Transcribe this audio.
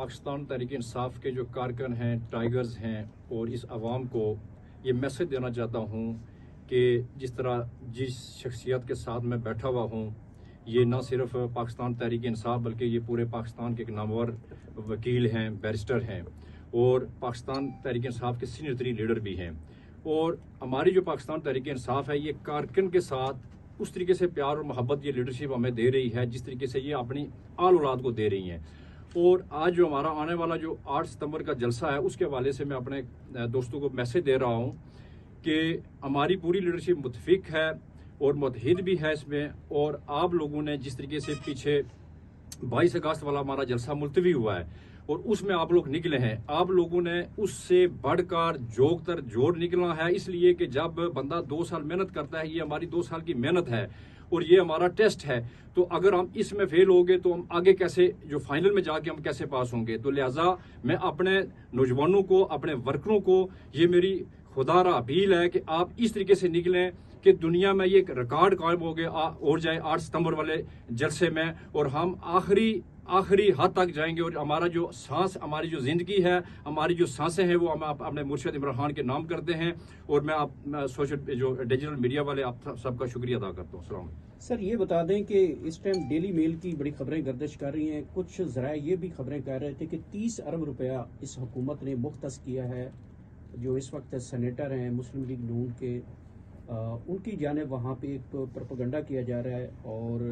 पाकिस्तान तहरीक इंसाफ के जो कारकुन हैं, टाइगर्स हैं और इस आवाम को ये मैसेज देना चाहता हूँ कि जिस तरह जिस शख्सियत के साथ मैं बैठा हुआ हूँ, ये ना सिर्फ पाकिस्तान तहरीक इंसाफ बल्कि ये पूरे पाकिस्तान के एक नामवर वकील हैं, बैरिस्टर हैं और पाकिस्तान तहरीक इंसाफ के सीनियर तरीन लीडर भी हैं। और हमारी जो पाकिस्तान तहरीक इंसाफ है, ये कारकुन के साथ उस तरीके से प्यार और मोहब्बत ये लीडरशिप हमें दे रही है जिस तरीके से ये अपनी आल औलाद को दे रही हैं। और आज जो हमारा आने वाला जो 8 सितंबर का जलसा है, उसके हवाले से मैं अपने दोस्तों को मैसेज दे रहा हूँ कि हमारी पूरी लीडरशिप मुतफिक है और मुतहिद भी है इसमें। और आप लोगों ने जिस तरीके से पीछे 22 अगस्त वाला हमारा जलसा मुलतवी हुआ है और उसमें आप लोग निकले हैं, आप लोगों ने उससे बढ़कर जोड़कर जोड़ निकलना है। इसलिए कि जब बंदा 2 साल मेहनत करता है, ये हमारी 2 साल की मेहनत है और ये हमारा टेस्ट है, तो अगर हम इसमें फेल हो गए तो हम आगे कैसे, जो फाइनल में जाके हम कैसे पास होंगे। तो लिहाजा मैं अपने नौजवानों को, अपने वर्करों को, ये मेरी खुदारा अपील है कि आप इस तरीके से निकलें कि दुनिया में ये एक रिकॉर्ड कायम हो गया और जाए 8 सितंबर वाले जलसे में, और हम आखिरी हद तक जाएंगे। और हमारा जो सांस, हमारी जो जिंदगी है, हमारी जो सांसें हैं, वो हम अपने मुर्शिद इमरान खान के नाम करते हैं। और मैं सोशल जो डिजिटल मीडिया वाले आप सबका शुक्रिया अदा करता हूँ। अस्सलाम। सर, ये बता दें कि इस टाइम डेली मेल की बड़ी खबरें गर्दिश कर रही हैं। कुछ ज़राए ये भी खबरें कह रहे थे कि 30 अरब रुपया इस हुकूमत ने मुख्तस किया है। जो इस वक्त सेनेटर हैं मुस्लिम लीग नून के, उनकी जानिब वहाँ पे एक प्रोपेगेंडा किया जा रहा है। और